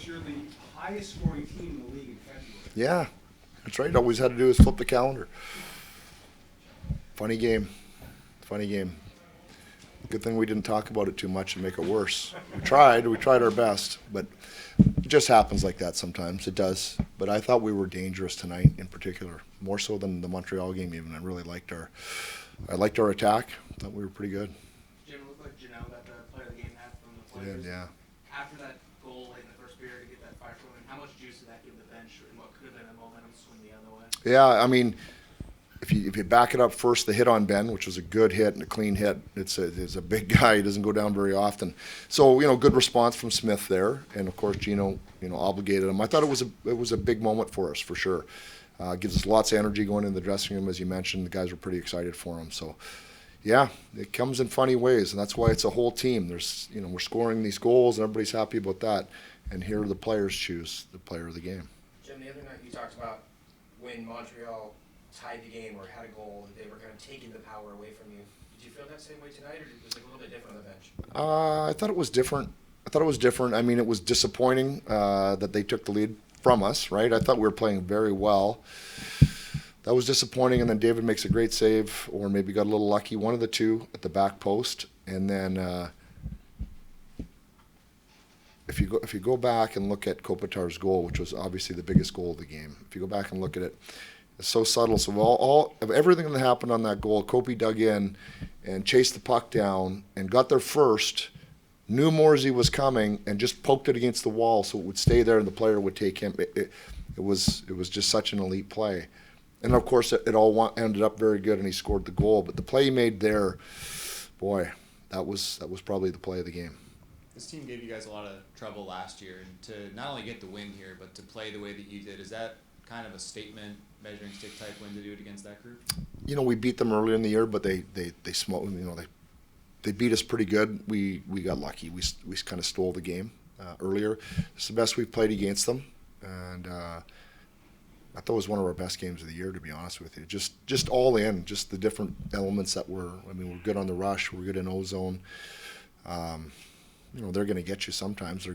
Dallas, you're the highest scoring team in the league in February. Yeah, that's right. All we had to do is flip the calendar. Funny game. Funny game. Good thing we didn't talk about it too much and make it worse. We tried our best, but it just happens like that sometimes. It does. But I thought we were dangerous tonight in particular, more so than the Montreal game even. I really liked our attack. I thought we were pretty good. Jim, it looked like Janelle got the player of the game hat from the players. Yeah. After that goal late in the first period to get that fire going, how much juice did that give the bench in what could have been a momentum swing the other way? Yeah, I mean, if you back it up first, the hit on Ben, which was a good hit and a clean hit. It's a big guy. He doesn't go down very often. So, good response from Smith there. And, of course, Gino, obligated him. I thought it was a big moment for us, for sure. Gives us lots of energy going in the dressing room, as you mentioned. The guys were pretty excited for him. So, yeah, it comes in funny ways, and that's why it's a whole team. There's, we're scoring these goals, and everybody's happy about that. And here the players choose the player of the game. Jim, the other night you talked about when Montreal tied the game or had a goal, that they were kind of taking the power away from you. Did you feel that same way tonight, or was it a little bit different on the bench? I thought it was different. I mean, it was disappointing that they took the lead from us, right? I thought we were playing very well. That was disappointing, and then David makes a great save, or maybe got a little lucky, one of the two at the back post. And then if you go back and look at Kopitar's goal, which was obviously the biggest goal of the game, if you go back and look at it, it's so subtle. So all of everything that happened on that goal, Kopi dug in and chased the puck down and got there first, knew Morsey was coming, and just poked it against the wall so it would stay there and the player would take him. It was just such an elite play. And, of course, it all ended up very good, and he scored the goal. But the play he made there, boy, that was probably the play of the game. This team gave you guys a lot of trouble last year, and to not only get the win here, but to play the way that you did, is that kind of a statement, measuring stick type win to do it against that group? We beat them earlier in the year, but they smoked. They beat us pretty good. We got lucky. We kind of stole the game earlier. It's the best we've played against them, and I thought it was one of our best games of the year, to be honest with you. Just all in, just the different elements that we're good on the rush. We're good in O-zone. They're going to get you sometimes. They're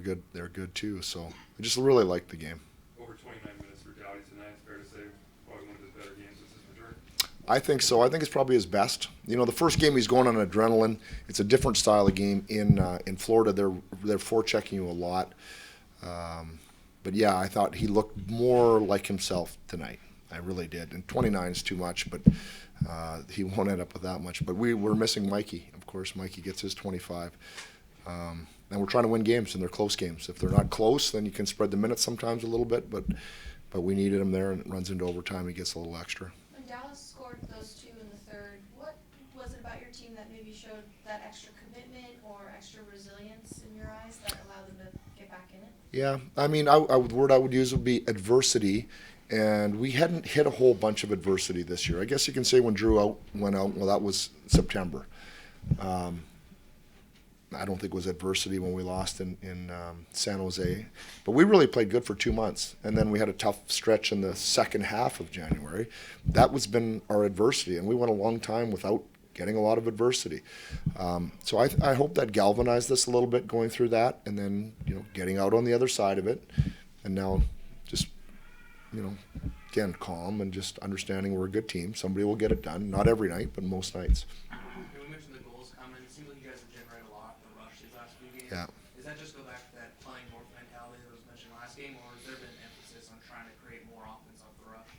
good too. So I just really liked the game. Over 29 minutes for Doughty tonight. It's fair to say probably one of his better games since his return. I think so. I think it's probably his best. The first game he's going on adrenaline. It's a different style of game in Florida. They're forechecking you a lot. But yeah, I thought he looked more like himself tonight. I really did. And 29 is too much, but he won't end up with that much. But we're missing Mikey. Of course, Mikey gets his 25. And we're trying to win games, and they're close games. If they're not close, then you can spread the minutes sometimes a little bit. But we needed him there, and it runs into overtime. He gets a little extra. When Dallas scored those two in the third, what was it about your team that maybe showed that extra commitment or extra resilience in your eyes that allowed them to get back in it? Yeah, I mean, the word I would use would be adversity, and we hadn't hit a whole bunch of adversity this year. I guess you can say when Drew went out, well, that was September. I don't think it was adversity when we lost in San Jose. But we really played good for 2 months. And then we had a tough stretch in the second half of January. That was been our adversity. And we went a long time without getting a lot of adversity. So I hope that galvanized us a little bit going through that. And then, getting out on the other side of it. And now just, again, calm and just understanding we're a good team. Somebody will get it done. Not every night, but most nights. We mentioned the goals coming. It seems like you guys have generated a lot in the rush these last few games. Yeah. Does that just go back to that playing north mentality that was mentioned last game, or has there been an emphasis on trying to create more offense off the rush?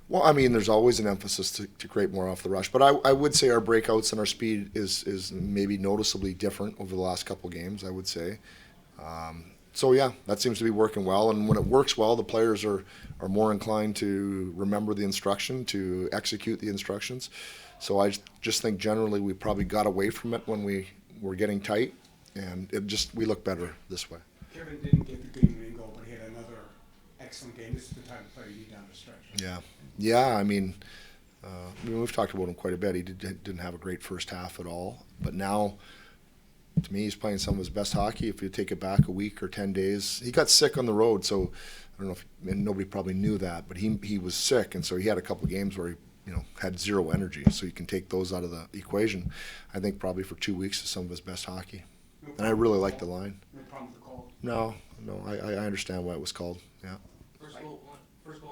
Well, I mean, there's always an emphasis to create more off the rush. But I would say our breakouts and our speed is maybe noticeably different over the last couple games, I would say. So, yeah, that seems to be working well. And when it works well, the players are more inclined to remember the instruction, to execute the instructions. So I just think generally we probably got away from it when we were getting tight, and we look better this way. Kevin didn't get the game-winning goal, but he had another excellent game. This is the type of player you need down the stretch. Yeah. I mean, we've talked about him quite a bit. He didn't have a great first half at all, but now, to me, he's playing some of his best hockey. If you take it back a week or 10 days, he got sick on the road, so I don't know and nobody probably knew that, but he was sick, and so he had a couple games where he had zero energy, so you can take those out of the equation. I think probably for 2 weeks is some of his best hockey. And I really like the line. No problem with the call? No, no, I understand why it was called. Yeah. First goal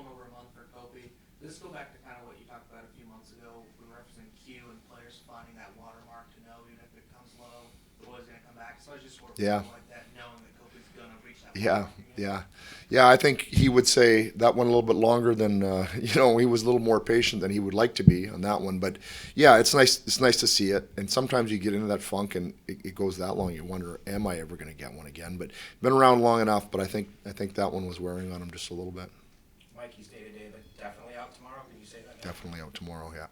in over a month for Kobe. Does this go back to kind of what you talked about a few months ago when referencing Q and players finding that watermark to know even if it comes low, the ball's going to come back. So I just sort of Yeah. feel like that, knowing that Kobe's going to reach that Yeah, watermark again. yeah, yeah. I think he would say that one a little bit longer than he was a little more patient than he would like to be on that one. But yeah, it's nice. It's nice to see it. And sometimes you get into that funk, and it goes that long. You wonder, am I ever going to get one again? But been around long enough. But I think that one was wearing on him just a little bit. Mikey's day to day, but definitely out tomorrow. Can you say that now? Definitely out tomorrow. Yeah.